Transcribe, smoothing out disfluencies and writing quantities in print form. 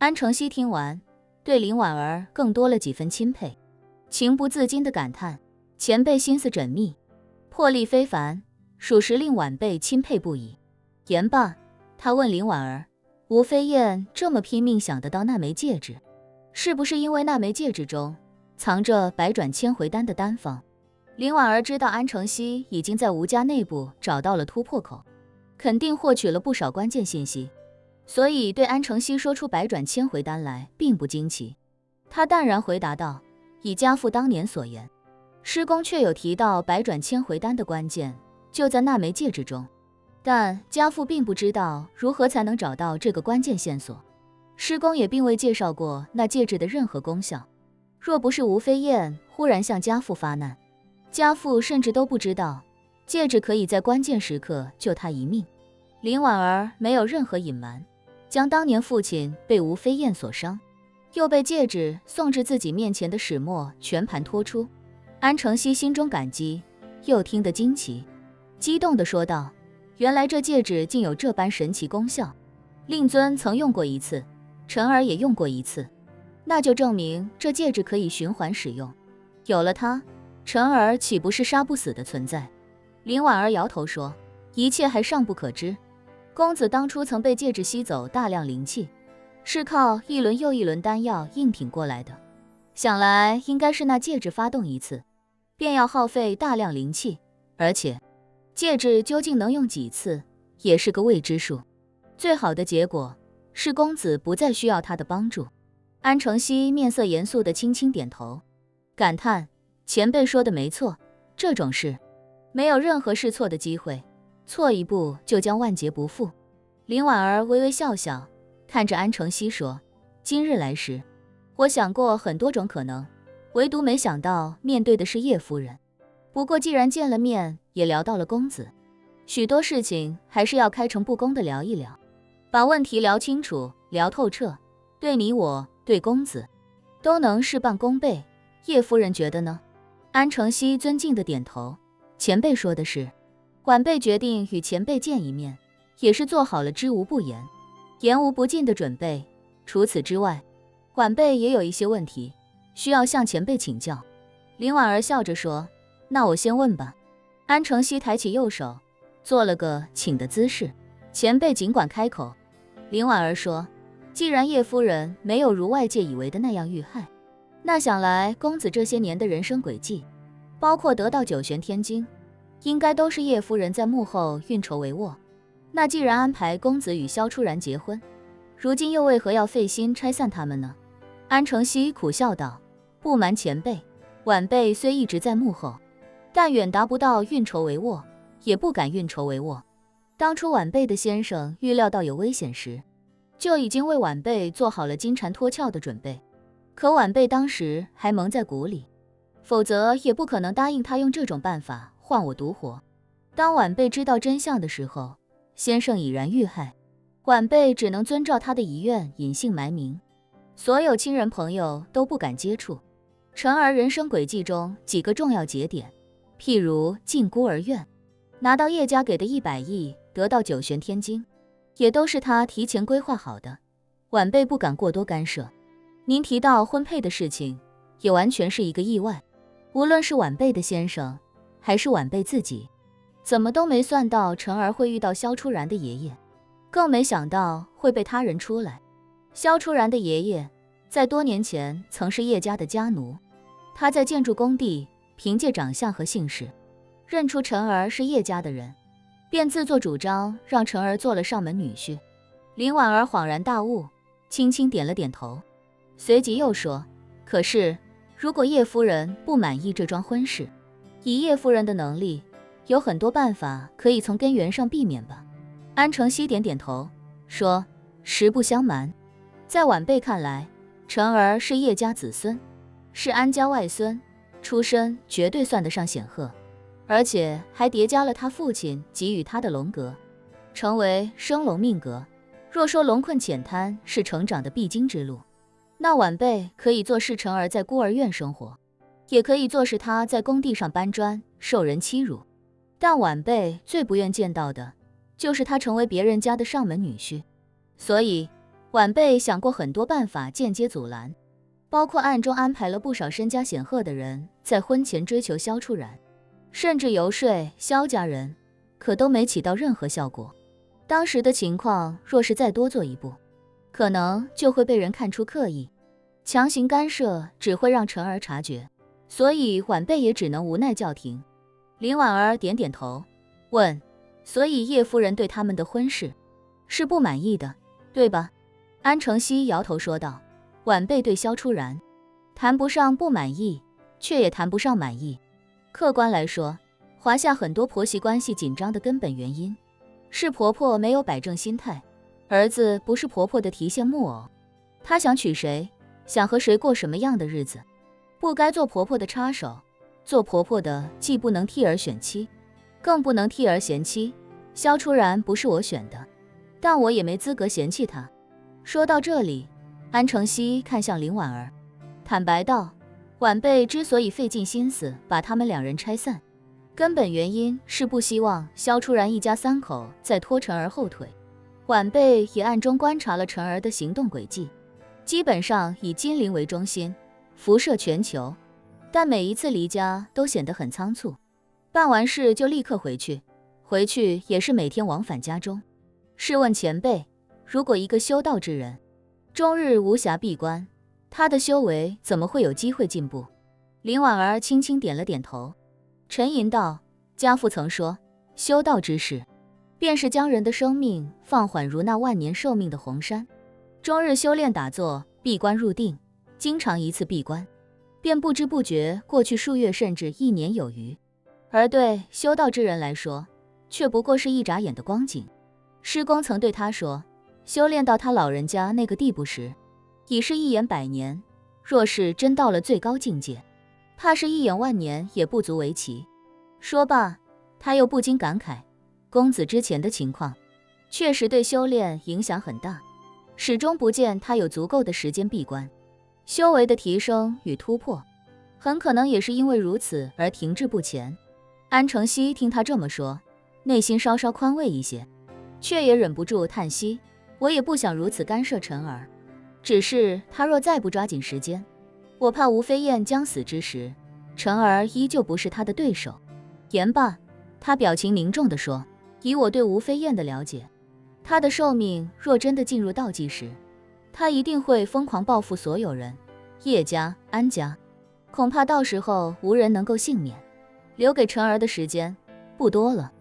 安承熙听完，对林婉儿更多了几分钦佩，情不自禁地感叹：前辈心思缜密，魄力非凡，属实令晚辈钦佩不已。言罢，他问林婉儿：吴飞燕这么拼命想得到那枚戒指，是不是因为那枚戒指中藏着百转千回丹的丹方？林婉儿知道安承熙已经在吴家内部找到了突破口，肯定获取了不少关键信息，所以对安承熙说出百转千回丹来并不惊奇。他淡然回答道：以家父当年所言，师公确有提到百转千回丹的关键就在那枚戒指中，但家父并不知道如何才能找到这个关键线索，师公也并未介绍过那戒指的任何功效。若不是吴飞燕忽然向家父发难，家父甚至都不知道戒指可以在关键时刻救他一命。林婉儿没有任何隐瞒，将当年父亲被吴飞燕所伤，又被戒指送至自己面前的始末全盘托出。安承熙心中感激，又听得惊奇，激动地说道：原来这戒指竟有这般神奇功效，令尊曾用过一次，臣儿也用过一次，那就证明这戒指可以循环使用，有了它，臣儿岂不是杀不死的存在？林婉儿摇头说：一切还尚不可知，公子当初曾被戒指吸走大量灵气，是靠一轮又一轮丹药硬挺过来的，想来应该是那戒指发动一次便要耗费大量灵气，而且戒指究竟能用几次也是个未知数。最好的结果是公子不再需要他的帮助。安承熙面色严肃地轻轻点头，感叹：前辈说的没错，这种事没有任何试错的机会，错一步就将万劫不复。林婉儿微微笑笑，看着安承熙说：今日来时，我想过很多种可能，唯独没想到面对的是叶夫人。不过既然见了面，也聊到了公子，许多事情还是要开诚布公的聊一聊，把问题聊清楚，聊透彻，对你我，对公子，都能事半功倍。叶夫人觉得呢？安承熙尊敬的点头，前辈说的是，晚辈决定与前辈见一面，也是做好了知无不言，言无不尽的准备。除此之外，晚辈也有一些问题需要向前辈请教。林婉儿笑着说：那我先问吧。安承熙抬起右手，做了个请的姿势，前辈尽管开口。林婉儿说：既然叶夫人没有如外界以为的那样遇害，那想来公子这些年的人生轨迹，包括得到九玄天经，应该都是叶夫人在幕后运筹帷幄。那既然安排公子与萧初然结婚，如今又为何要费心拆散他们呢？安承熙苦笑道：不瞒前辈，晚辈虽一直在幕后，但远达不到运筹帷幄，也不敢运筹帷幄。当初晚辈的先生预料到有危险时，就已经为晚辈做好了金蝉脱壳的准备，可晚辈当时还蒙在鼓里，否则也不可能答应他用这种办法换我独活。当晚辈知道真相的时候，先生已然遇害，晚辈只能遵照他的遗愿隐姓埋名，所有亲人朋友都不敢接触。臣儿人生轨迹中几个重要节点，譬如进孤儿院，拿到叶家给的100亿，得到九玄天经，也都是他提前规划好的，晚辈不敢过多干涉。您提到婚配的事情，也完全是一个意外，无论是晚辈的先生，还是晚辈自己，怎么都没算到臣儿会遇到萧初然的爷爷，更没想到会被他人出来。萧初然的爷爷在多年前曾是叶家的家奴，他在建筑工地凭借长相和姓氏认出臣儿是叶家的人，便自作主张让臣儿做了上门女婿。林婉儿恍然大悟，轻轻点了点头，随即又说：可是如果叶夫人不满意这桩婚事，以叶夫人的能力，有很多办法可以从根源上避免吧。安承熙点点头说：实不相瞒，在晚辈看来，臣儿是叶家子孙，是安家外孙，出身绝对算得上显赫，而且还叠加了他父亲给予他的龙格，成为生龙命格。若说龙困浅滩是成长的必经之路，那晚辈可以做是臣儿在孤儿院生活，也可以做是他在工地上搬砖受人欺辱，但晚辈最不愿见到的就是他成为别人家的上门女婿。所以晚辈想过很多办法间接阻拦，包括暗中安排了不少身家显赫的人在婚前追求萧初然，甚至游说萧家人，可都没起到任何效果。当时的情况若是再多做一步，可能就会被人看出刻意，强行干涉只会让陈儿察觉，所以晚辈也只能无奈叫停。林婉儿点点头，问：所以叶夫人对他们的婚事是不满意的，对吧？安承熙摇头说道：晚辈对萧初然谈不上不满意，却也谈不上满意。客观来说，华夏很多婆媳关系紧张的根本原因是婆婆没有摆正心态，儿子不是婆婆的提线木偶，她想娶谁，想和谁过什么样的日子，不该做婆婆的插手。做婆婆的既不能替儿选妻，更不能替儿嫌妻。萧初然不是我选的，但我也没资格嫌弃她。说到这里，安承熙看向林婉儿，坦白道：晚辈之所以费尽心思把他们两人拆散，根本原因是不希望萧初然一家三口再拖陈儿后腿。晚辈也暗中观察了陈儿的行动轨迹，基本上以金陵为中心，辐射全球，但每一次离家都显得很仓促，办完事就立刻回去也是每天往返家中。试问前辈，如果一个修道之人终日无暇闭关，他的修为怎么会有机会进步？林婉儿轻轻点了点头，沉吟道：家父曾说，修道之事便是将人的生命放缓如那万年寿命的洪山，终日修炼打坐，闭关入定，经常一次闭关便不知不觉过去数月甚至1年有余，而对修道之人来说，却不过是一眨眼的光景。师公曾对他说，修炼到他老人家那个地步时，已是一眼100年，若是真到了最高境界，怕是一眼10000年也不足为奇。说罢，他又不禁感慨，公子之前的情况确实对修炼影响很大，始终不见他有足够的时间闭关。修为的提升与突破，很可能也是因为如此而停滞不前。安承熙听他这么说，内心稍稍宽慰一些，却也忍不住叹息，我也不想如此干涉陈儿，只是他若再不抓紧时间，我怕吴飞燕将死之时，陈儿依旧不是他的对手。言罢，他表情凝重地说，以我对吴飞燕的了解，她的寿命若真的进入倒计时，她一定会疯狂报复所有人，叶家、安家，恐怕到时候无人能够幸免，留给陈儿的时间不多了。